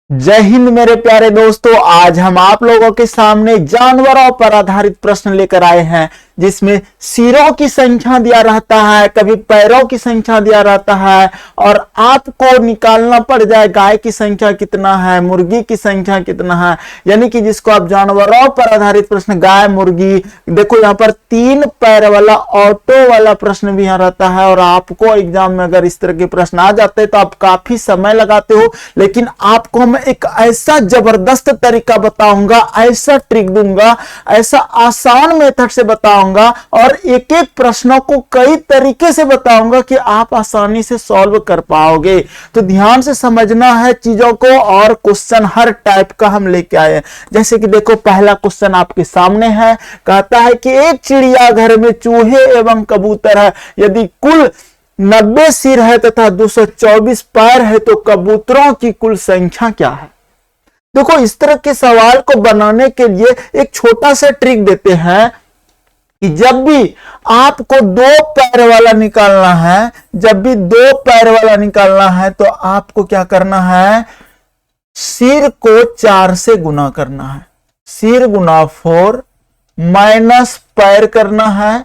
जय हिंद मेरे प्यारे दोस्तों। आज हम आप लोगों के सामने जानवरों पर आधारित प्रश्न लेकर आए हैं, जिसमें सिरों की संख्या दिया रहता है, कभी पैरों की संख्या दिया रहता है और आपको निकालना पड़ जाए गाय की संख्या कितना है, मुर्गी की संख्या कितना है। यानी कि जिसको आप जानवरों पर आधारित प्रश्न, गाय, मुर्गी, देखो यहाँ पर 3 पैर वाला ऑटो वाला प्रश्न भी यहाँ रहता है। और आपको एग्जाम में अगर इस तरह के प्रश्न आ जाते हैं तो आप काफी समय लगाते हो, लेकिन आपको हम एक ऐसा जबरदस्त तरीका बताऊंगा, ऐसा ट्रिक दूंगा, ऐसा आसान मेथड से बताऊंगा और एक एक प्रश्नों को कई तरीके से बताऊंगा कि आप आसानी से सॉल्व कर पाओगे। तो ध्यान से समझना है चीजों को। और क्वेश्चन हर टाइप का हम लेके आए हैं। जैसे कि देखो, पहला क्वेश्चन आपके सामने है। कहता है कि एक चिड़ियाघर में चूहे एवं कबूतर है, यदि कुल 90 सिर है तथा 224 पैर है तो कबूतरों की कुल संख्या क्या है। देखो, इस तरह के सवाल को बनाने के लिए एक छोटा सा ट्रिक देते हैं कि जब भी आपको 2 पैर वाला निकालना है, जब भी 2 पैर वाला निकालना है तो आपको क्या करना है, सिर को 4 से गुना करना है। सिर गुना 4 माइनस पैर करना है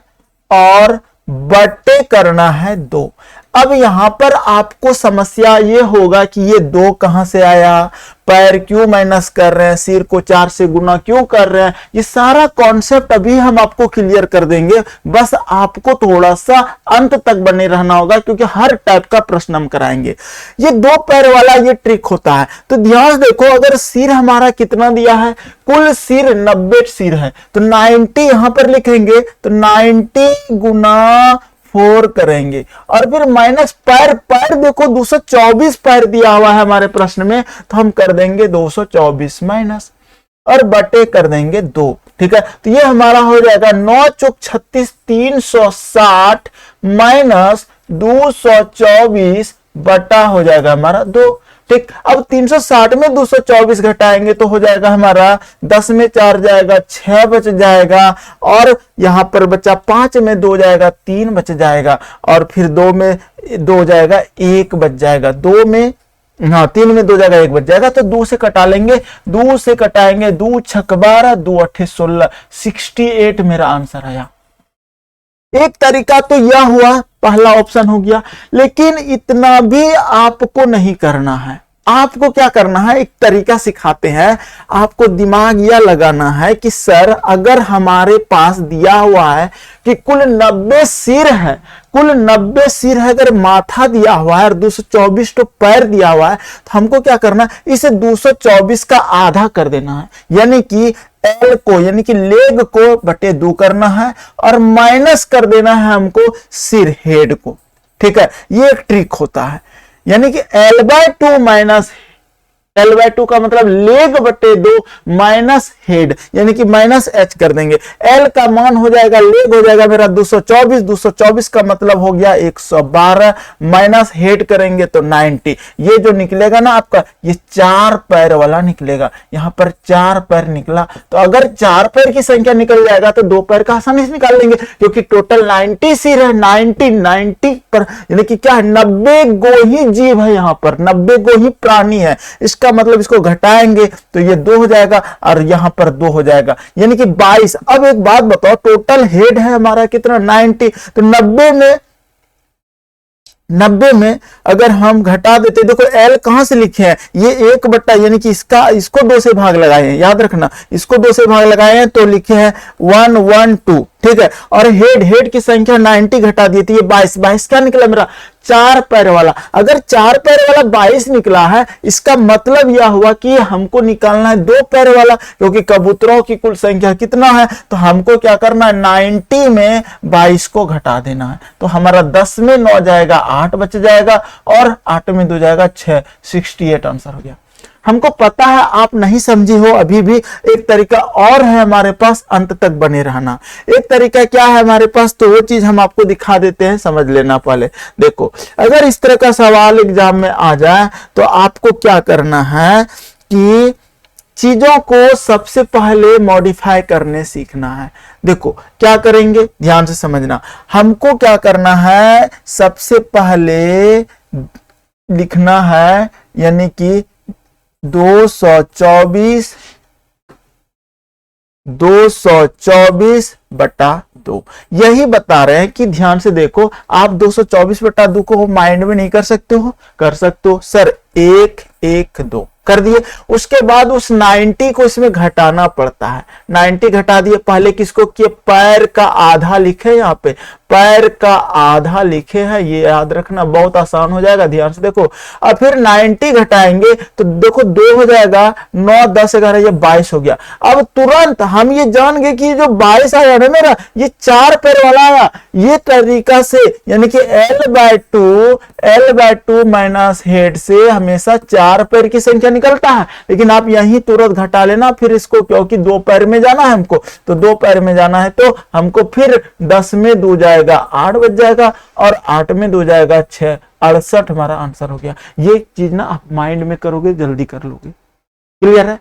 और बटे करना है 2। अब यहां पर आपको समस्या ये होगा कि ये 2 कहां से आया, पैर क्यों माइनस कर रहे हैं, सिर को 4 से गुना क्यों कर रहे हैं। ये सारा कॉन्सेप्ट अभी हम आपको क्लियर कर देंगे। बस आपको थोड़ा सा अंत तक बने रहना होगा, क्योंकि हर टाइप का प्रश्न हम कराएंगे। ये 2 पैर वाला ये ट्रिक होता है। तो ध्यान देखो, अगर सिर हमारा कितना दिया है, कुल सिर 90 सिर है, तो 90 यहां पर लिखेंगे, तो 90 गुना 4 करेंगे और फिर माइनस पैर। पैर देखो 224 पैर दिया हुआ है हमारे प्रश्न में, तो हम कर देंगे 224 माइनस और बटे कर देंगे 2। ठीक है, तो ये हमारा हो जाएगा 9 चौक 36 360 माइनस 224 बटा हो जाएगा हमारा 2। ठीक, अब 360 में 224 घटाएंगे तो हो जाएगा हमारा 10 में 4 जाएगा 6 बच जाएगा, और यहां पर बचा 5 में 2 जाएगा 3 बच जाएगा, और फिर 2 में 2 जाएगा 1 बच जाएगा, 2 में 3 में 2 जाएगा 1 बच जाएगा। तो 2 से कटा लेंगे, 2 से कटाएंगे, 2 छक 12 2 8 16 68 मेरा आंसर आया। एक तरीका तो यह हुआ, पहला ऑप्शन हो गया। लेकिन इतना भी आपको नहीं करना है। आपको क्या करना है, एक तरीका सिखाते हैं। आपको दिमाग यह लगाना है कि सर, अगर हमारे पास दिया हुआ है कि कुल 90 सिर है, कुल 90 सिर है, अगर माथा दिया हुआ है और 224 तो पैर दिया हुआ है, तो हमको क्या करना है, इसे 224 का आधा कर देना है। यानी कि एल को, यानी कि लेग को बटे 2 करना है और माइनस कर देना है हमको सिर, हेड को। ठीक है, ये एक ट्रिक होता है। यानी कि L/2 माइनस L/2 का मतलब लेग बटे 2 माइनस हेड, यानी कि माइनस H कर देंगे। L का मान हो जाएगा, लेग हो जाएगा मेरा 224, 224 का मतलब हो गया 112 माइनस हेड करेंगे तो 90। ये जो निकलेगा ना आपका, ये 4 पैर वाला निकलेगा। यहां पर 4 पैर निकला, तो अगर 4 पैर की संख्या निकल जाएगा तो 2 पैर का आसानी से निकाल लेंगे, क्योंकि टोटल 90 सिर है। 90 पर यानी कि क्या है, 90 गोही जीव है, यहां पर 90 गोही प्राणी है। इसका मतलब इसको घटाएंगे तो ये 2 हो जाएगा और यहां पर 2 हो जाएगा, यानी कि 22। अब एक बात बताओ, टोटल हेड है हमारा कितना, 90, तो 90 में अगर हम घटा देते, देखो एल कहां से लिखे हैं, ये 1 बट्टा, यानी कि इसको 2 से भाग लगाए हैं, याद रखना, इसको 2 से भाग लगाए हैं तो लिखे हैं 112। ठीक है, और हेड की संख्या 90 घटा दी थी, ये 22 क्या निकला मेरा, 4 पैर वाला। अगर 4 पैर वाला 22 निकला है, इसका मतलब यह हुआ कि हमको निकालना है 2 पैर वाला, क्योंकि कबूतरों की कुल संख्या कितना है, तो हमको क्या करना है, 90 में 22 को घटा देना है। तो हमारा 10 में 9 जाएगा 8 बच जाएगा, और 8 में 2 जाएगा 6, 68 आंसर हो गया। हमको पता है आप नहीं समझी हो अभी भी। एक तरीका और है हमारे पास, अंत तक बने रहना। एक तरीका क्या है हमारे पास, तो वो चीज हम आपको दिखा देते हैं, समझ लेना पहले। देखो, अगर इस तरह का सवाल एग्जाम में आ जाए तो आपको क्या करना है कि चीजों को सबसे पहले मॉडिफाई करने सीखना है। देखो क्या करेंगे, ध्यान से समझना। हमको क्या करना है, सबसे पहले लिखना है, यानी कि 224/2 यही बता रहे हैं कि ध्यान से देखो, आप 224/2 को माइंड में नहीं कर सकते हो? कर सकते हो सर। 1 1 2 कर दिए। उसके बाद उस 90 को इसमें घटाना पड़ता है। 90 घटा दिए। पहले किसको किए? पैर का आधा लिखे, यहाँ पे पैर का आधा लिखे हैं, ये याद रखना, बहुत आसान हो जाएगा। ध्यान से देखो, और फिर 90 घटाएंगे तो देखो 2 हो जाएगा, 9 10 11 ये 22 हो गया। अब तुरंत हम ये जान गए कि ये जो 22 आया ना मेरा, ये 4 पैर वाला आया। ये तरीका से यानी कि L/2 माइनस हेड से हमेशा 4 पैर की संख्या निकलता है। लेकिन आप यहीं तुरंत घटा लेना फिर इसको, क्योंकि 2 पैर में जाना है हमको, तो 2 पैर में जाना है तो हमको फिर 10 में 2 जाएगा 8 बच जाएगा, और 8 में 2 जाएगा 6, 68 हमारा आंसर हो गया। ये चीज ना आप माइंड में करोगे जल्दी कर लोगे। क्लियर है?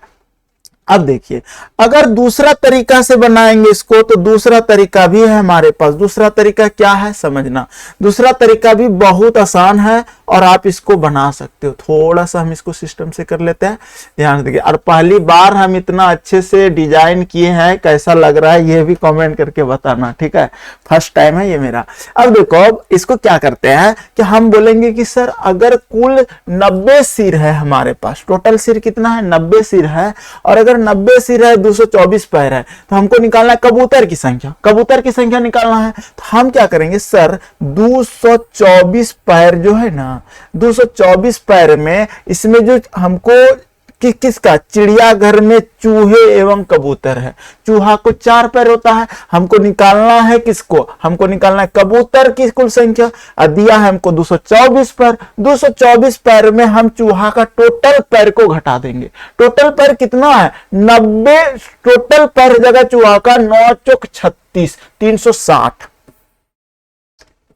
अब देखिए, अगर दूसरा तरीका से बनाएंगे इसको, तो दूसरा तरीका भी है हमारे पास। दूसरा तरीका क्या है समझना। दूसरा तरीका भी बहुत आसान है और आप इसको बना सकते हो। थोड़ा सा हम इसको सिस्टम से कर लेते हैं, ध्यान देखिए। और पहली बार हम इतना अच्छे से डिजाइन किए हैं, कैसा लग रहा है ये भी कमेंट करके बताना, ठीक है? फर्स्ट टाइम है ये मेरा। अब देखो, अब इसको क्या करते हैं कि हम बोलेंगे कि सर अगर कुल 90 सिर है हमारे पास, टोटल सिर कितना है? 90 सिर है। और अगर 90 सिर है, 224 पैर है, तो हमको निकालना है कबूतर की संख्या। कबूतर की संख्या निकालना है तो हम क्या करेंगे सर, 224 पैर जो है ना, 224 पैर में इसमें जो हमको किसका, चिड़ियाघर में चूहे एवं कबूतर है। चूहा को 4 पैर होता है, हमको निकालना है किसको? हमको निकालना है कबूतर की कुल संख्या। दिया है हमको 224 पैर। 224 पैर में हम चूहा का टोटल पैर को घटा देंगे। टोटल पैर कितना है? 90। टोटल पैर जगह चूहा का 9 चौक 36, 360।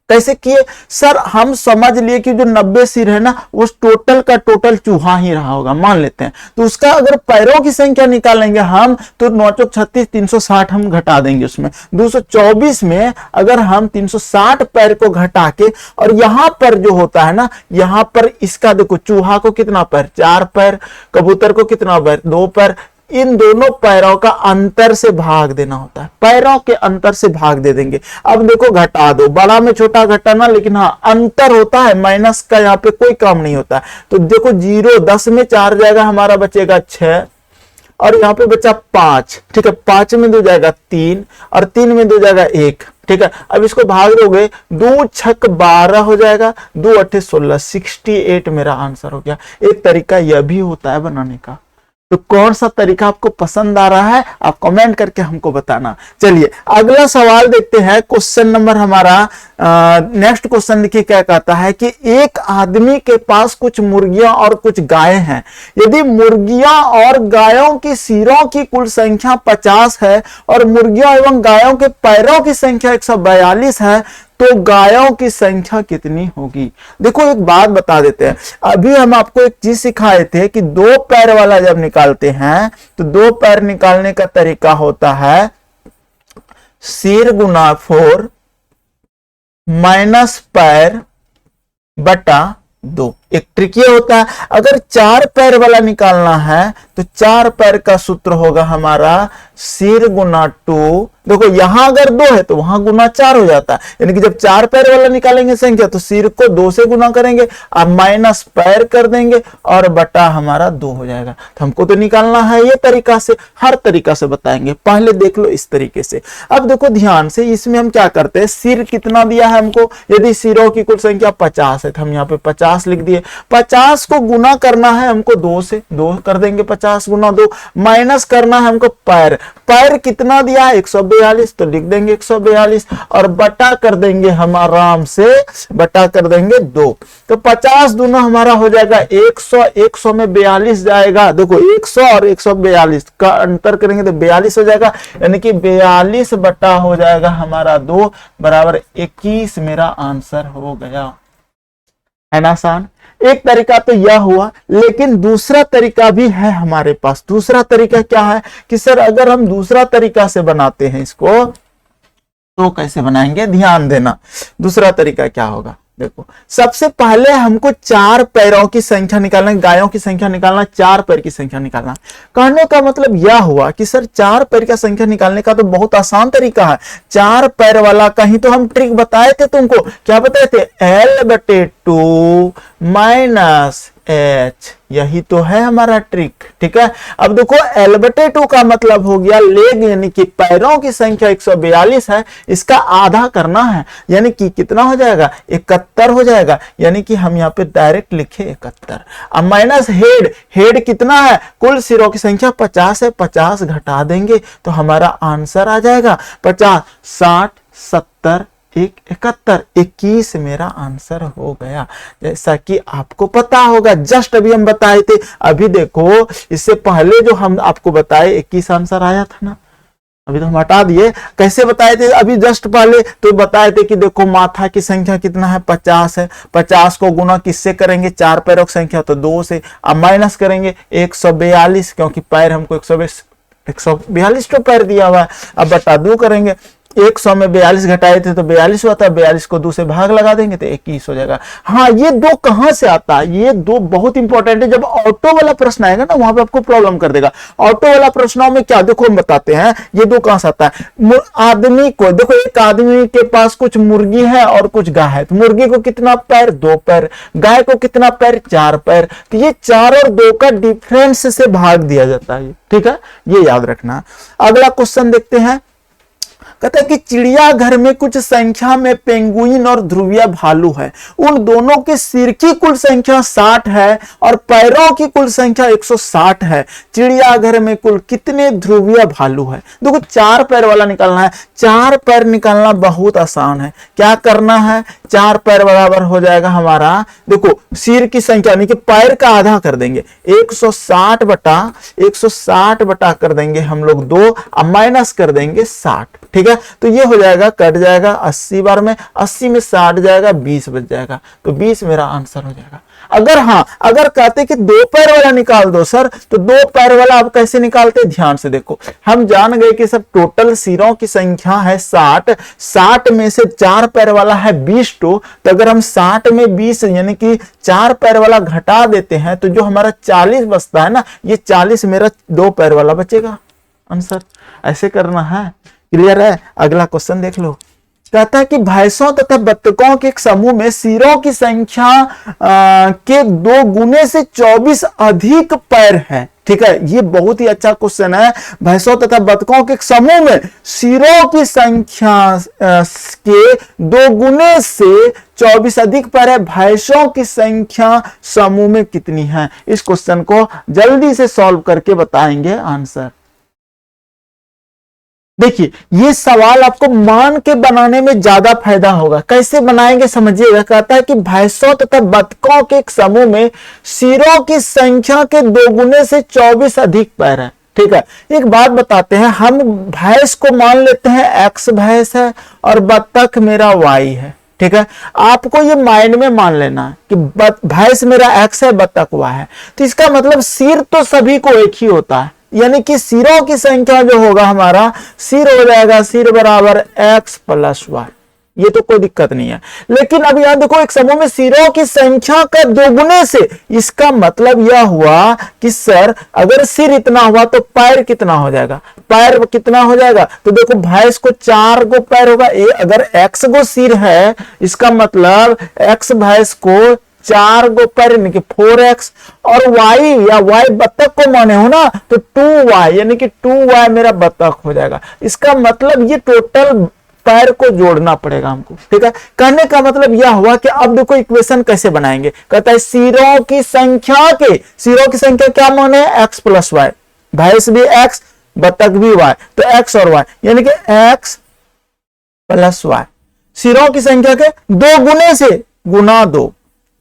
कैसे किए सर? हम समझ लिए कि जो 90 सिर है ना, उस टोटल का टोटल चूहा ही रहा होगा, मान लेते हैं। तो उसका अगर पैरों की संख्या निकालेंगे हम, तो 9 चौक 36, 360 हम घटा देंगे उसमें। 224 में अगर हम 360 पैर को घटा के, और यहां पर जो होता है ना, यहां पर इसका देखो, चूहा को कितना पैर? 4 पैर। कबूतर को कितना पैर? 2 पैर। इन दोनों पैरों का अंतर से भाग देना होता है। पैरों के अंतर से भाग दे देंगे। अब देखो घटा दो, बड़ा में छोटा घटाना, लेकिन हाँ अंतर होता है, माइनस का यहाँ पे कोई काम नहीं होता है। तो देखो 0, 10 में 4 जाएगा, हमारा बचेगा 6, और यहाँ पे बचा 5, ठीक है? 5 में 2 जाएगा 3, और 3 में 2 जाएगा 1, ठीक है? अब इसको भाग दोगे, 2 छक 12 हो जाएगा, 2 8 16, 68 मेरा आंसर हो गया। एक तरीका यह भी होता है बनाने का। तो कौन सा तरीका आपको पसंद आ रहा है, आप कमेंट करके हमको बताना। चलिए अगला सवाल देखते हैं। क्वेश्चन नंबर हमारा नेक्स्ट क्वेश्चन देखिए क्या कहता है कि एक आदमी के पास कुछ मुर्गियां और कुछ गायें हैं। यदि मुर्गियां और गायों की सिरों की कुल संख्या 50 है और मुर्गियों एवं गायों के पैरों की संख्या 142 है, तो गायों की संख्या कितनी होगी? देखो एक बात बता देते हैं, अभी हम आपको एक चीज सिखाए थे कि 2 पैर वाला जब निकालते हैं तो 2 पैर निकालने का तरीका होता है सिर गुना 4 माइनस पैर बटा 2। एक ट्रिक ये होता है, अगर 4 पैर वाला निकालना है तो 4 पैर का सूत्र होगा हमारा सिर गुना 2। देखो यहां अगर 2 है तो वहां गुना 4 हो जाता है, यानी कि जब 4 पैर वाला निकालेंगे संख्या तो सिर को 2 से गुना करेंगे, अब माइनस पैर कर देंगे और बटा हमारा 2 हो जाएगा। तो हमको तो निकालना है ये तरीका से, हर तरीका से बताएंगे। पहले देख लो इस तरीके से। अब देखो ध्यान से, इसमें हम क्या करते हैं, सिर कितना दिया है हमको, यदि सिरों की कुल संख्या 50 है तो हम यहाँ पे 50 लिख दिए। 50 को गुना करना है हमको 2 से, 2 कर देंगे 50 गुना 2, माइनस करना है हमको पैर। पैर कितना दिया है 142, तो लिख देंगे 142 और बटा कर देंगे हम आराम से, बटा कर देंगे 2। तो 50 दोनों हमारा हो जाएगा 100, 100 में 42 जाएगा। देखो 100 और 142 का अंतर करेंगे तो 42 हो जाएगा, यानी कि 42 बटा हो जाएगा हमारा 2 बराबर 21 मेरा आंसर हो गया। है ना आसान? एक तरीका तो यह हुआ, लेकिन दूसरा तरीका भी है हमारे पास। दूसरा तरीका क्या है कि सर अगर हम दूसरा तरीका से बनाते हैं इसको तो कैसे बनाएंगे, ध्यान देना। दूसरा तरीका क्या होगा, देखो सबसे पहले हमको 4 पैरों की संख्या निकालना है, गायों की संख्या निकालना, 4 पैर की संख्या निकालना। कहने का मतलब यह हुआ कि सर 4 पैर का संख्या निकालने का तो बहुत आसान तरीका है। 4 पैर वाला कहीं तो हम ट्रिक बताए थे तुमको, क्या बताए थे? L/2 माइनस H, यही तो है हमारा ट्रिक। ठीक है, अब देखो L/2 का मतलब हो गया लेग, यानी कि पैरों की संख्या 142 है, इसका आधा करना है, यानी कि कितना हो जाएगा? 71 हो जाएगा, यानी कि हम यहाँ पे डायरेक्ट लिखे 71। अब माइनस हेड, हेड कितना है? कुल सिरों की संख्या 50 है, 50 घटा देंगे तो हमारा आंसर आ जाएगा 50, 60, 70, 71, 21 मेरा आंसर हो गया। जैसा कि आपको पता होगा, जस्ट अभी हम बताए थे, अभी देखो इससे पहले जो हम आपको बताए 21 आंसर आया था ना, अभी तो हम हटा दिए। कैसे बताए थे अभी जस्ट पहले? तो बताए थे कि देखो माथा की संख्या कितना है? 50 है, 50 को गुना किससे करेंगे? 4 पैरों की संख्या तो 2 से, अब माइनस करेंगे 142, क्योंकि पैर हमको 142 तो पैर दिया हुआ है, अब बटा 2 करेंगे। 100 में 42 घटाए थे तो 42 होता है, 42 को 2 से भाग लगा देंगे तो 21 हो जाएगा। हाँ, ये 2 कहां से आता है? ये 2 बहुत इंपॉर्टेंट है, जब ऑटो वाला प्रश्न आएगा ना वहां पे आपको प्रॉब्लम कर देगा। ऑटो वाला प्रश्नों में क्या, देखो हम बताते हैं ये 2 कहां से आता है। आदमी को देखो, एक आदमी के पास कुछ मुर्गी है और कुछ गाय है, तो मुर्गी को कितना पैर? 2 पैर, गाय को कितना पैर? 4 पैर, तो ये 4 और 2 का डिफरेंस से भाग दिया जाता है। ठीक है, ये याद रखना। अगला क्वेश्चन देखते हैं, कहता है कि चिड़ियाघर में कुछ संख्या में पेंगुइन और ध्रुवीय भालू है, उन दोनों के सिर की कुल संख्या 60 है और पैरों की कुल संख्या 160 है। चिड़ियाघर में कुल कितने ध्रुवीय भालू है? देखो 4 पैर वाला निकालना है। 4 पैर निकालना बहुत आसान है। क्या करना है? 4 पैर बराबर हो जाएगा हमारा, देखो सिर की संख्या यानी कि पैर का आधा कर देंगे, 160 बटा कर देंगे हम लोग 2, अब माइनस कर देंगे 60। ठीक है, तो ये हो जाएगा, कट जाएगा 80 बार में, 80 में 60 जाएगा, 20 बच जाएगा, तो 20 मेरा आंसर हो जाएगा। अगर हाँ, अगर कहते कि 2 पैर वाला निकाल दो सर, तो 2 पैर वाला आप कैसे निकालते? ध्यान से देखो, हम जान गए कि सब टोटल सिरों की संख्या है 60, 60 में से 4 पैर वाला है 20 तो अगर हम 60 में 20 यानी कि 4 पैर वाला घटा देते हैं तो जो हमारा 40 बचता है ना, ये 40 मेरा 2 पैर वाला बचेगा आंसर। ऐसे करना है, क्लियर है? अगला क्वेश्चन देख लो, कहता है कि भैंसों तथा बत्तखों के एक समूह में सिरों की संख्या के 2 गुने से 24 अधिक पैर है। ठीक है, ये बहुत ही अच्छा क्वेश्चन है। भैंसों तथा बत्तखों के एक समूह में सिरों की संख्या के 2 गुने से 24 अधिक पैर है, भैंसों की संख्या समूह में कितनी है? इस क्वेश्चन को जल्दी से सॉल्व करके बताएंगे आंसर। देखिए, ये सवाल आपको मान के बनाने में ज्यादा फायदा होगा। कैसे बनाएंगे समझिएगा। कहता है कि भैंसों तथा बत्तखों के एक समूह में सिरों की संख्या के 2 गुने से 24 अधिक पैर है। ठीक है, एक बात बताते हैं, हम भैंस को मान लेते हैं x भैंस है और बत्तख मेरा y है। ठीक है, आपको ये माइंड में मान लेना है कि भैंस मेरा x है, बत्तख y है, तो इसका मतलब सिर तो सभी को एक ही होता है, यानी कि सिरों की संख्या जो होगा हमारा, सिर हो जाएगा सिर बराबर x प्लस y, ये तो कोई दिक्कत नहीं है। लेकिन अब यहां देखो, एक समूह में सिरों की संख्या का 2 गुने से, इसका मतलब यह हुआ कि सर अगर सिर इतना हुआ तो पैर कितना हो जाएगा? पैर कितना हो जाएगा? तो देखो भैंस को 4 गो पैर होगा, अगर x गो सिर है, इसका मतलब x भैंस को 4 गो पैर यानी कि 4x, और y या y बत्तख को माने हो ना, तो 2y यानी कि 2y मेरा बत्तख हो जाएगा। इसका मतलब ये टोटल पैर को जोड़ना पड़ेगा हमको। ठीक है, कहने का मतलब यह हुआ कि अब देखो इक्वेशन कैसे बनाएंगे। कहता है सिरों की संख्या क्या माने? x प्लस वाई, भैंस भी x, बत्तख भी y, तो x और y यानी कि x प्लस वाई, सिरों की संख्या के 2 गुने से गुना 2।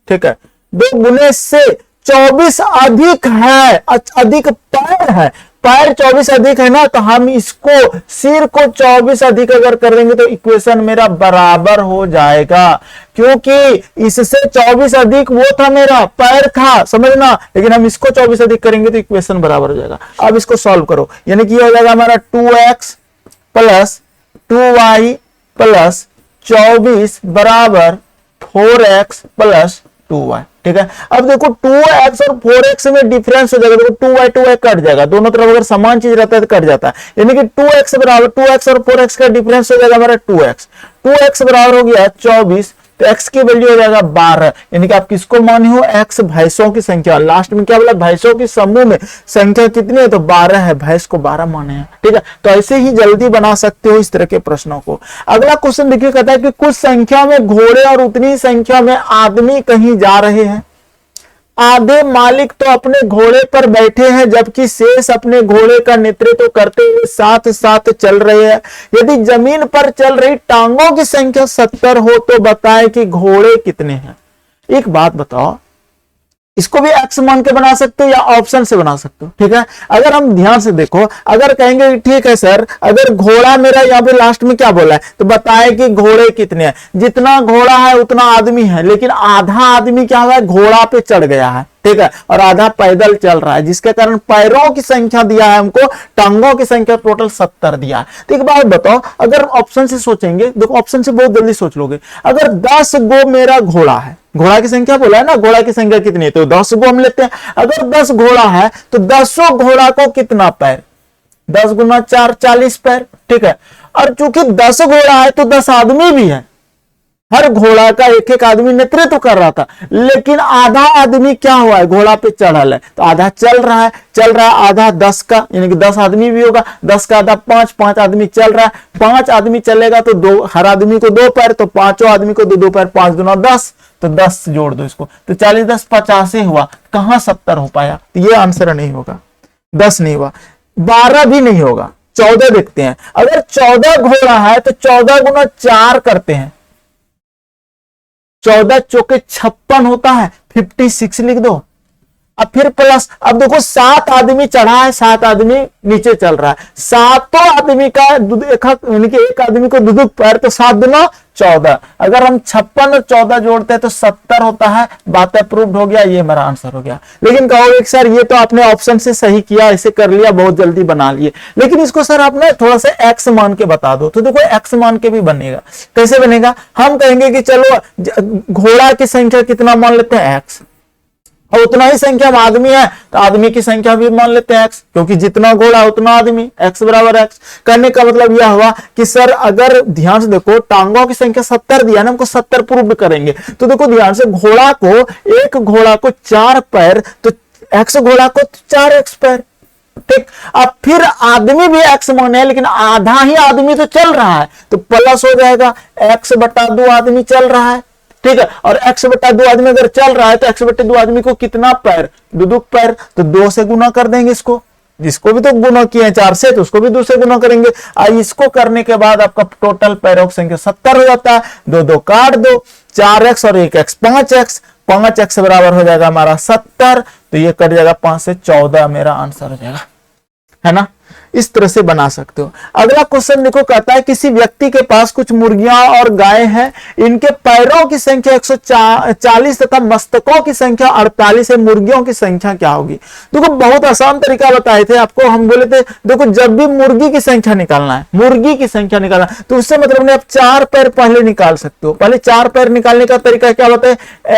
ठीक है, 2 गुने से 24 अधिक है, अधिक पैर है, पैर 24 अधिक है ना, तो हम इसको सिर को 24 अधिक अगर कर देंगे तो इक्वेशन मेरा बराबर हो जाएगा, क्योंकि इससे 24 अधिक वो था मेरा पैर था, समझना, लेकिन हम इसको 24 अधिक करेंगे तो इक्वेशन बराबर हो जाएगा। अब इसको सॉल्व करो, यानी कि ये हो जाएगा हमारा 2x प्लस 2y प्लस 24 बराबर 4x प्लस 2y। ठीक है, अब देखो 2x और 4x में डिफरेंस हो जाएगा, देखो 2y कट जाएगा, दोनों तरफ अगर समान चीज रहता है तो कट जाता है, यानी कि 2x बराबर 2x और 4x का डिफरेंस हो जाएगा हमारा 2x बराबर हो गया 24, तो x की वैल्यू हो जाएगा 12, यानी कि आप किसको माने हो, x भैंसों की संख्या। लास्ट में क्या बोला, भैंसों की समूह में संख्या कितनी है, तो 12 है, भैंस को 12 माने हैं। ठीक है, तो ऐसे ही जल्दी बना सकते हो इस तरह के प्रश्नों को। अगला क्वेश्चन देखिए, कहता है कि कुछ संख्या में घोड़े और उतनी संख्या में आदमी कहीं जा रहे हैं। आधे मालिक तो अपने घोड़े पर बैठे हैं, जबकि शेष अपने घोड़े का नेतृत्व करते हुए साथ साथ चल रहे हैं। यदि जमीन पर चल रही टांगों की संख्या 70 हो तो बताएं कि घोड़े कितने हैं। एक बात बताओ, इसको भी एक्स मान के बना सकते हो या ऑप्शन से बना सकते हो। ठीक है, अगर हम ध्यान से देखो, अगर कहेंगे ठीक है सर, अगर घोड़ा मेरा यहाँ पे लास्ट में क्या बोला है, तो बताए कि घोड़े कितने हैं। जितना घोड़ा है उतना आदमी है, लेकिन आधा आदमी क्या हुआ है, घोड़ा पे चढ़ गया है। ठीक है, और आधा पैदल चल रहा है, जिसके कारण पैरों की संख्या दिया है हमको, टांगों की संख्या टोटल 70 दिया है। तो एक बात बताओ, अगर ऑप्शन से सोचेंगे, देखो ऑप्शन से बहुत जल्दी सोच लोगे, अगर 10 गो मेरा घोड़ा है, घोड़ा की संख्या बोला है ना, घोड़ा की संख्या कितनी है, तो 10 गो हम लेते हैं। अगर 10 घोड़ा है तो 10 घोड़ा को कितना पैर, 10 गुना 4 40 पैर। ठीक है, और चूंकि 10 घोड़ा है तो 10 आदमी भी है, हर घोड़ा का एक एक आदमी नेतृत्व कर रहा था, लेकिन आधा आदमी क्या हुआ है, घोड़ा पे चढ़ल है, तो आधा चल रहा है, आधा 10 का, यानी कि 10 आदमी भी होगा, 10 का आधा 5 आदमी चल रहा है, 5 आदमी चलेगा तो दो, हर आदमी को 2 पैर, तो पांचों आदमी को 2 पैर, 5 गुना 10, तो 10 जोड़ दो इसको, तो 40 10 50 हुआ, कहां 70 हो पाया, तो ये आंसर नहीं होगा, 10 नहीं हुआ, 12 भी नहीं होगा, 14 देखते हैं। अगर 14 घोड़ा है तो 14 गुना 4 करते हैं, 14 चौके 56 होता है, 56 लिख दो। अब फिर प्लस, अब देखो 7 आदमी चढ़ा है, 7 आदमी नीचे चल रहा है, सातों आदमी का यानी कि एक आदमी को दुदुक पैर, तो 7 दुना 14। अगर हम 56 और 14 जोड़ते हैं तो 70 होता है। बात अप्रूव्ड हो गया, ये मेरा आंसर हो गया। लेकिन कहोगे सर ये तो आपने ऑप्शन से सही किया, ऐसे कर लिया, बहुत जल्दी बना लिए, लेकिन इसको सर आपने थोड़ा सा एक्स मान के बता दो, तो देखो एक्स मान के भी बनेगा। कैसे बनेगा, हम कहेंगे कि चलो घोड़ा की संख्या कितना मान लेते हैं, एक्स, और उतना ही संख्या में आदमी है तो आदमी की संख्या भी मान लेते हैं एक्स, क्योंकि जितना घोड़ा उतना आदमी, एक्स बराबर एक्स। करने का मतलब यह हुआ कि सर अगर ध्यान से देखो, टांगों की संख्या 70 दिया ना, हमको 70 प्रूव करेंगे, तो देखो ध्यान से, घोड़ा को, एक घोड़ा को 4 पैर, तो एक्स घोड़ा को 4 एक्स पैर। ठीक, अब फिर आदमी भी एक्स माने है, लेकिन आधा ही आदमी तो चल रहा है, तो प्लस हो जाएगा, एक्स बटा 2 आदमी चल रहा है। ठीक है, और x बटा 2 आदमी अगर चल रहा है तो x बटे 2 आदमी को कितना पैर, 2 पैर, तो 2 से गुना कर देंगे इसको, जिसको भी तो गुना किए 4 से, तो उसको भी 2 से गुना करेंगे। इसको करने के बाद आपका टोटल पैरों की संख्या 70 हो जाता है। 2 काट दो, 4x और 1x 5x बराबर हो जाएगा हमारा 70, तो ये कट जाएगा 5 से 14, मेरा आंसर हो जाएगा, है ना। इस तरह से बना सकते हो। अगला क्वेश्चन देखो, कहता है किसी व्यक्ति के पास कुछ मुर्गियां और गायें हैं, इनके पैरों की संख्या 140 तथा मस्तकों की संख्या 48 है, मुर्गियों की संख्या क्या होगी। देखो बहुत आसान तरीका बताए थे आपको, हम बोले थे देखो जब भी मुर्गी की संख्या निकालना है, मुर्गी की संख्या निकालना, तो उससे मतलब नहीं, आप 4 पैर पहले निकाल सकते हो। पहले 4 पैर निकालने का तरीका क्या होता है,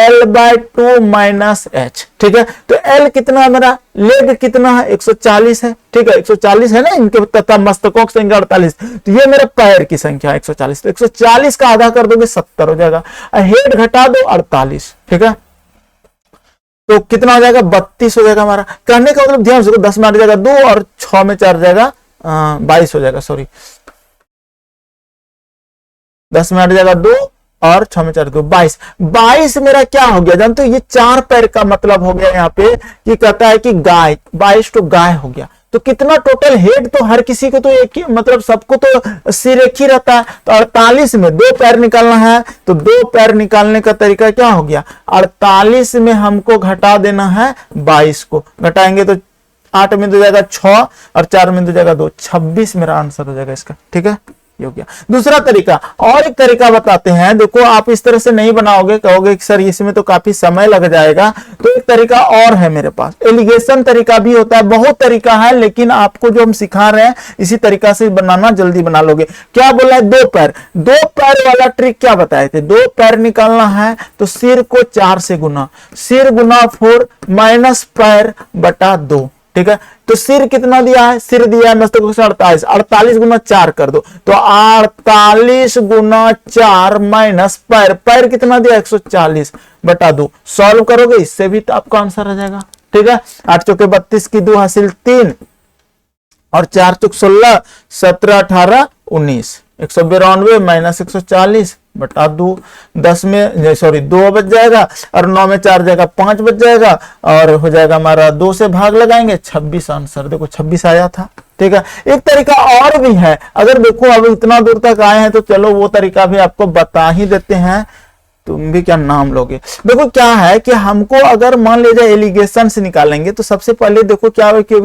L/2 - H। ठीक है, तो L कितना है मेरा, लेग कितना है, 140 है। ठीक है, 140 है ना इनके, तथा मस्तकों की संख्या 48, तो ये मेरे पैर की संख्या 140, तो 140 का आधा कर दोगे 70 हो जाएगा, हेड घटा दो 48। ठीक है, तो कितना हो जाएगा, 32 हो जाएगा हमारा। कहने का मतलब ध्यान से, 10 में 8 जाएगा 2 और 6 में 4 जाएगा 22 हो जाएगा, सॉरी 10 में 8 जाएगा 2 और 6 में 4 2 22 मेरा क्या हो गया जानते हो, ये 4 पैर का मतलब हो गया यहाँ पे कि कहता है कि गाय, 22 तो गाय हो गया। तो कितना टोटल हेड, तो हर किसी को तो एक ही, मतलब सबको तो सिर एक ही रहता है, तो 48 में 2 पैर निकालना है, तो 2 पैर निकालने का तरीका क्या हो गया, 48 में हमको घटा देना है 22 को, घटाएंगे तो 8 में तो जाएगा 6 और 4 में तो जाएगा 2, 26 मेरा आंसर हो जाएगा इसका। ठीक है, ये हो गया दूसरा तरीका। और एक तरीका बताते हैं, देखो आप इस तरह से नहीं बनाओगे, कहोगे कि सर इसमें तो काफी समय लग जाएगा, तो एक तरीका और है मेरे पास, एलिगेशन तरीका भी होता है, बहुत तरीका है, लेकिन आपको जो हम सिखा रहे हैं इसी तरीका से बनाना, जल्दी बना लोगे। क्या बोला है, दो पैर वाला ट्रिक क्या बताए थे, दो पैर निकालना है तो सिर को 4 से गुना, सिर गुना 4 माइनस पैर बटा 2, ठीक है। तो सिर कितना दिया है, सिर दिया है मस्तकों से 48, 48 गुना 4 कर दो तो 48 गुना 4 माइनस पैर, पैर कितना दिया 140 बटा 2, सॉल्व करोगे इससे भी तो आपका आंसर आ जाएगा, ठीक है। 8 चौके 32 की 2 हासिल 3 और 4 चौक 16, 17 18 19, 192 माइनस 140 बटा 2, 10 में सॉरी 2 बच जाएगा और 9 में 4 जाएगा 5 बच जाएगा और हो जाएगा हमारा 2 से भाग लगाएंगे 26 आंसर, देखो 26 आया था, ठीक है। एक तरीका और भी है, अगर देखो अब इतना दूर तक आए हैं तो चलो वो तरीका भी आपको बता ही देते हैं, तुम भी क्या नाम लोगे। देखो क्या है कि हमको अगर मान लीजिए एलिगेशन से निकालेंगे तो सबसे पहले देखो क्या है कि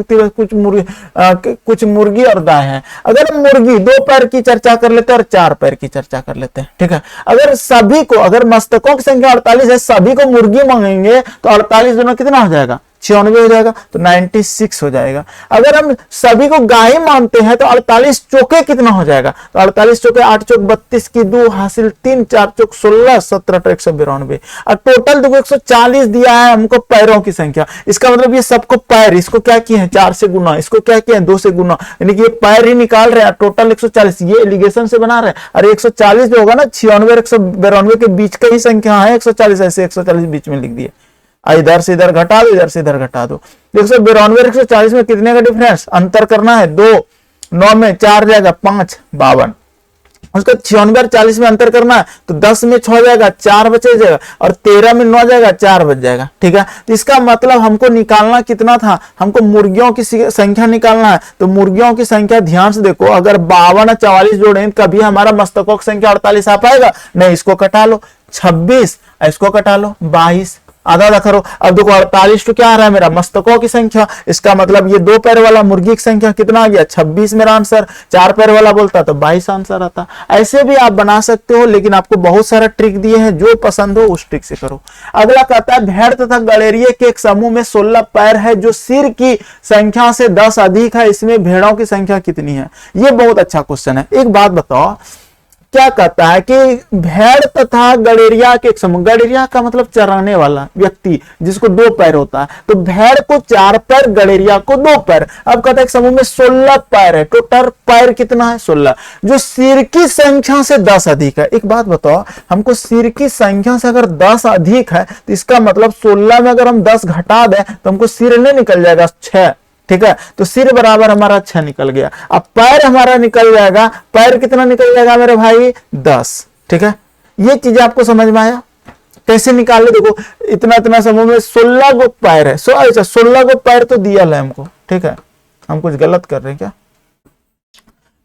कुछ मुर्गी और गाय है। अगर हम मुर्गी 2 पैर की चर्चा कर लेते हैं और 4 पैर की चर्चा कर लेते हैं, ठीक है। अगर सभी को, अगर मस्तकों की संख्या 48 है, सभी को मुर्गी मांगेंगे तो 48 गुना कितना हो जाएगा 96 हो जाएगा, तो 96 हो जाएगा। अगर हम सभी को गाय मानते हैं तो 48 चौके कितना हो जाएगा, तो 48 चौके 8 चौक 32 की 2 हासिल 3, 4 चौक 16, 17 192 और टोटल देखो 140 दिया है हमको पैरों की संख्या। इसका मतलब ये सबको पैर, इसको क्या किए हैं 4 से गुना, इसको क्या किए हैं 2 से गुना, यानी कि ये पैर ही निकाल रहे हैं, टोटल 140 ये एलिगेशन से बना रहे हैं। अरे 140 जो होगा ना 96 और 192 के बीच का ही संख्या है 140, ऐसे 140 बीच में लिख दिए, इधर से इधर घटा दो, इधर से इधर घटा दो। 192 140 में कितने का डिफरेंस, अंतर करना है 2, 9 में 4 जाएगा 5 52, उसका 96 और 40 में अंतर करना है तो 10 में 6 जाएगा 4 बचे जाएगा और 13 में 9 जाएगा 4 बच जाएगा, ठीक है। तो इसका मतलब हमको निकालना कितना था, हमको मुर्गियों की संख्या निकालना है। तो मुर्गियों की संख्या ध्यान से देखो, अगर 52 और 44 जोड़ें कभी हमारा मस्तकों की संख्या 48 आ पाएगा नहीं, इसको कटा लो 26, इसको कटा लो 22, आधा आधा करो। अब देखो 48 तो क्या आ रहा है मेरा मस्तकों की संख्या, इसका मतलब ये 2 पैर वाला मुर्गी की संख्या कितना आ गया 26 मेरा आंसर, 4 पैर वाला बोलता तो 22 आंसर आता। ऐसे भी आप बना सकते हो, लेकिन आपको बहुत सारा ट्रिक दिए हैं, जो पसंद हो उस ट्रिक से करो। अगला कहता है भेड़ तथा गड़ेरिये के एक समूह में 16 पैर है जो सिर की संख्या से 10 अधिक है, इसमें भेड़ों की संख्या कितनी है। ये बहुत अच्छा क्वेश्चन है। एक बात बताओ, क्या कहता है कि भेड़ तथा गड़ेरिया के एक समूह, गड़ेरिया का मतलब चराने वाला व्यक्ति जिसको 2 पैर होता है, तो भेड़ को 4 पैर, गड़ेरिया को 2 पैर। अब कहता है एक समूह में 16 पैर है, टोटल पैर कितना है 16, जो सिर की संख्या से 10 अधिक है। एक बात बताओ, हमको सिर की संख्या से अगर 10 अधिक है तो इसका मतलब 16 में अगर हम 10 घटा दें तो हमको सिर नहीं निकल जाएगा 6, ठीक है। तो सिर बराबर हमारा 6 निकल गया। अब पैर हमारा निकल जाएगा, पैर कितना निकल जाएगा मेरे भाई 10, ठीक है। ये चीज आपको समझ में आया कैसे निकाले। देखो इतना इतना समूह में 16 गो पैर है, 16 गो पैर तो दिया है हमको, ठीक है। हम कुछ गलत कर रहे हैं क्या,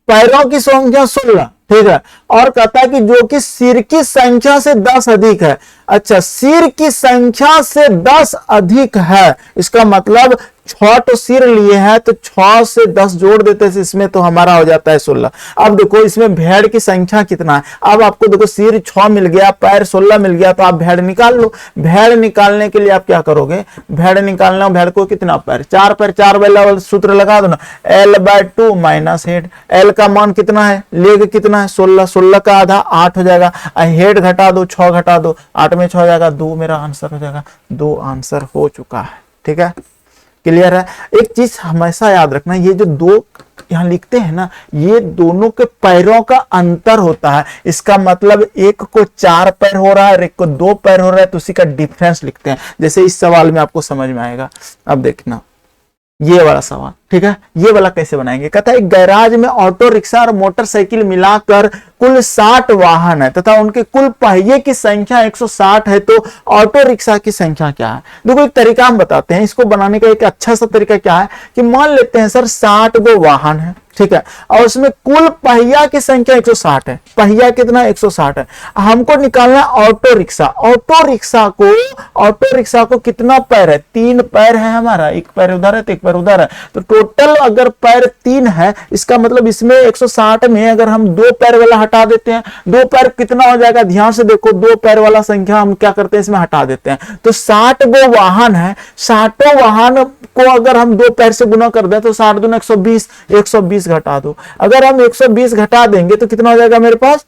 पैरों की संख्या 16, ठीक है। और कहता है कि जो कि सिर की संख्या से 10 अधिक है। अच्छा, सिर की संख्या से 10 अधिक है, इसका मतलब 6 तो सिर लिए हैं तो 6 से 10 जोड़ देते हैं, इसमें तो हमारा हो जाता है 16। अब देखो इसमें भेड़ की संख्या कितना है। अब आपको देखो सिर 6 मिल गया, पैर 16 मिल गया, तो आप भेड़ निकाल लो। भेड़ निकालने के लिए आप क्या करोगे, भेड़ निकालना, भेड़ को कितना पैर 4 पैर, 4 वाला सूत्र लगा दो ना, L/2 माइनस हेड। L का मान कितना है, लेग कितना है 16, 16 का आधा 8 हो जाएगा, हेड घटा दो 6 घटा दो, 8 में 6 हो जाएगा 2, मेरा आंसर हो जाएगा 2 आंसर हो चुका है, ठीक है। क्लियर है। एक चीज हमेशा याद रखना, ये जो 2 यहां लिखते हैं ना, ये दोनों के पैरों का अंतर होता है। इसका मतलब एक को 4 पैर हो रहा है और एक को 2 पैर हो रहा है, तो उसी का डिफरेंस लिखते हैं। जैसे इस सवाल में आपको समझ में आएगा। अब देखना ये वाला सवाल, ठीक है। ये वाला कैसे बनाएंगे, कहता है गैराज में ऑटो रिक्शा और मोटरसाइकिल मिलाकर कुल 60 वाहन है तथा उनके कुल पहिए की संख्या 160 है, तो ऑटो रिक्शा की संख्या क्या है। देखो एक तरीका हम बताते हैं, इसको बनाने का एक अच्छा सा तरीका क्या है कि मान लेते हैं सर 60 गो वाहन है, ठीक है, और उसमें कुल पहिया की संख्या 160 है। पहिया कितना? 160 है। हमको निकालना है ऑटो रिक्शा। ऑटो रिक्शा को कितना पैर है? 3 पैर है हमारा, एक पैर उधर है तो एक पैर उधर है, तो टोटल अगर पैर 3 है, इसका मतलब इसमें 160 में अगर हम 2 पैर वाला हटा देते हैं, 2 पैर कितना हो जाएगा? ध्यान से देखो, 2 पैर वाला संख्या हम क्या करते हैं, इसमें हटा देते हैं, तो 60 गो वाहन है। 60 वाहन को अगर हम 2 पैर से गुना कर दें तो 60 दूना 120, 120 घटा दो। अगर हम 120 घटा देंगे तो कितना हो जाएगा मेरे पास?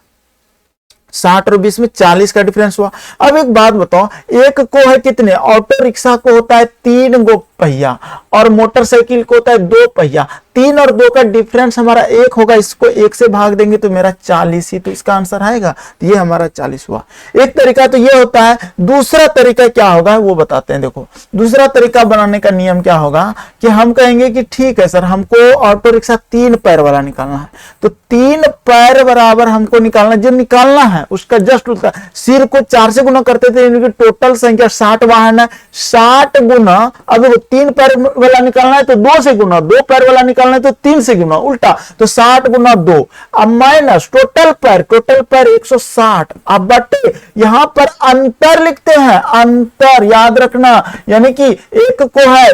60 और 20 में 40 का डिफरेंस हुआ। अब एक बात बताओ, एक को है कितने? ऑटो रिक्शा को होता है 3 गो पहिया और मोटरसाइकिल को होता है 2 पहिया। 3 और 2 का डिफरेंस हमारा 1 होगा, इसको 1 से भाग देंगे तो मेरा 40 ही, तो इसका आंसर आएगा। तो ये हमारा 40 हुआ। एक तरीका तो ये होता है। दूसरा तरीका क्या होगा वो बताते हैं। देखो, दूसरा तरीका बनाने का नियम क्या होगा कि हम कहेंगे कि ठीक है सर, हमको ऑटो रिक्शा 3 पैर वाला निकालना है, तो 3 पैर बराबर हमको निकालना, जो निकालना है उसका जस्ट उसका सिर को 4 से गुना करते थे, इनकी टोटल संख्या 60 वाहन है, 60 गुना, अगर 3 पैर वाला निकालना है तो 2 से गुना, 2 पैर वाला निकालना है तो 3 से गुना, उल्टा, तो 60 गुना 2, अब माइनस टोटल पैर 160, अब बटे यहां पर अंतर लिखते हैं, अंतर याद रखना, यानी कि एक को है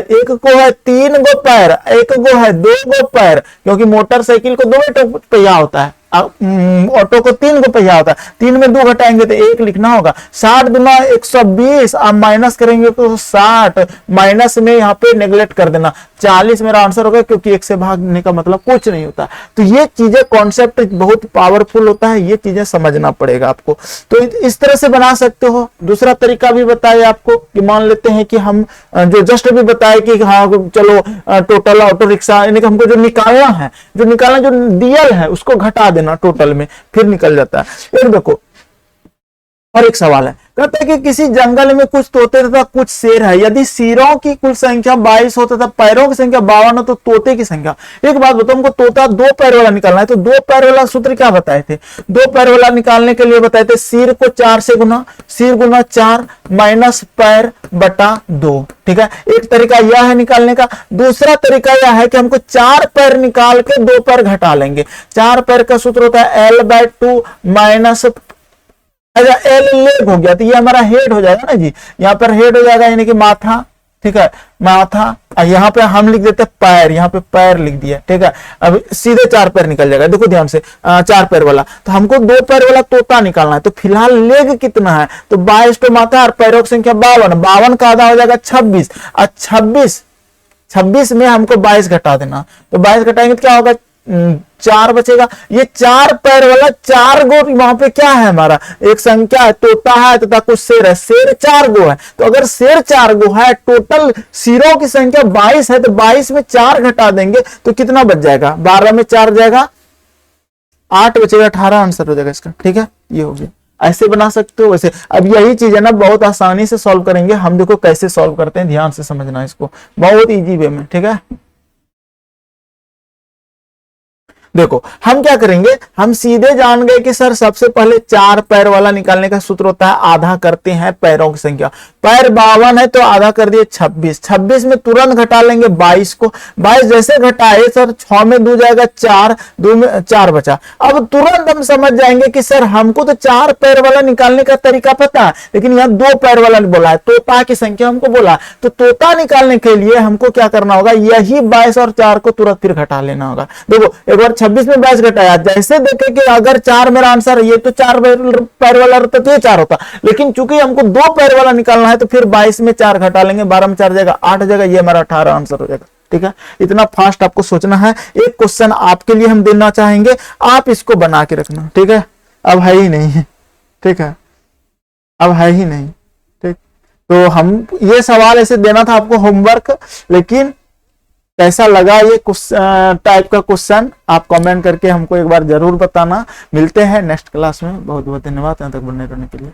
3 गो पैर, एक को है 2 गो पैर, क्योंकि मोटरसाइकिल को 2 पहिया होता है, ऑटो को 3 गो पहिया होता है, 3 में 2 घटाएंगे तो 1 लिखना होगा। 60 गुना 120, आप माइनस करेंगे तो 60, माइनस में यहाँ पे नेग्लेक्ट कर देना, 40 मेरा आंसर होगा, क्योंकि 1 से भागने का मतलब कुछ नहीं होता। तो ये चीजें, कॉन्सेप्ट बहुत पावरफुल होता है, ये चीजें समझना पड़ेगा आपको। तो इस तरह से बना सकते हो। दूसरा तरीका भी बताया आपको कि मान लेते हैं कि हम जो जस्ट भी बताए कि हाँ चलो टोटल ऑटो रिक्शा, यानी कि हमको जो निकालना जो डीएल है उसको घटा देना टोटल में, फिर निकल जाता है। एक देखो, और एक सवाल है, कहते हैं कि किसी जंगल में कुछ तोते तथा कुछ शेर है, यदि शेरों की कुल संख्या 22 हो तथा पैरों की संख्या 52 हो तो तोते की संख्या। एक बात बताओ, हमको तोता 2 पैर वाला निकालना है, तो 2 पैर वाला सूत्र क्या बताए थे? 2 पैर वाला निकालने के लिए बताए थे सिर को 4 से गुना, सिर गुना 4 माइनस पैर बटा 2। ठीक है, एक तरीका यह है निकालने का। दूसरा तरीका यह है कि हमको 4 पैर निकाल के 2 पैर घटा लेंगे। 4 पैर का सूत्र होता है L/2 माइनस, अच्छा एल लेग हो गया तो ये हमारा हेड हो जाएगा ना जी, यहाँ पर हेड हो जाएगा, यानी कि माथा। ठीक है, माथा, यहाँ पे हम लिख देते हैं पैर, यहाँ पे पैर लिख दिया। ठीक है, अब सीधे 4 पैर निकल जाएगा। देखो ध्यान से, 4 पैर वाला, तो हमको 2 पैर वाला तोता निकालना है, तो फिलहाल लेग कितना है? तो 22 तो माथा और पैरों की संख्या 52, 52 का आधा हो जाएगा 26, और 26 में हमको 22 घटा देना, तो 22 घटाएंगे तो क्या होगा? 4 बचेगा। ये 4 पैर वाला 4 गो, वहां पे क्या है हमारा? एक संख्या है, तोता है तथा कुछ शेर है, शेर 4 गो है, तो अगर शेर 4 गो है, टोटल शेरों की संख्या 22 है, तो 22 में 4 घटा देंगे तो कितना बच जाएगा? 12 में 4 जाएगा 8 बचेगा, 18 आंसर हो जाएगा इसका। ठीक है, ये हो गया। ऐसे बना सकते हो वैसे। अब यही चीज है ना, बहुत आसानी से सॉल्व करेंगे हम। देखो कैसे सॉल्व करते हैं, ध्यान से समझना इसको, बहुत इजी वे में। ठीक है, देखो हम क्या करेंगे, हम सीधे जान गए कि सर सबसे पहले 4 पैर वाला निकालने का सूत्र होता है आधा करते हैं पैरों की संख्या। पैर 52 है तो आधा कर दिए 26, 26 में तुरंत घटा लेंगे 22 को। 22 जैसे घटाए सर 6 में 2 जाएगा 4, 2 में 4 बचा। अब तुरंत हम समझ जाएंगे कि सर हमको तो 4 पैर वाला निकालने का तरीका पता है, लेकिन यहाँ 2 पैर वाला बोला है, तोता की संख्या हमको बोला, तो तोता निकालने के लिए हमको क्या करना होगा? यही 22 और 4 को तुरंत फिर घटा लेना होगा। देखो एक बार 26 में 22 घटाया, जैसे देखे कि अगर 4 मेरा आंसर है, ये तो 4 पैर वाला रहता तो ये 4 होता, लेकिन चूंकि हमको 2 पैर वाला निकालना है तो फिर 22 में 4 घटा लेंगे, 12 में 4 जाएगा 8 जाएगा, ये हमारा 18 आंसर हो जाएगा। ठीक है, इतना फास्ट आपको सोचना है। एक क्वेश्चन आपके लिए हम देना चाहेंगे, आप इसको बना के रखना। ठीक है, अब है ही नहीं। ठीक है, अब है ही नहीं। ठीक, तो हम ये सवाल ऐसे देना था आपको होमवर्क, लेकिन कैसा लगा ये टाइप का क्वेश्चन आप कमेंट करके हमको एक बार जरूर बताना। मिलते हैं नेक्स्ट क्लास में। बहुत बहुत धन्यवाद यहाँ तक बनने रहने के लिए।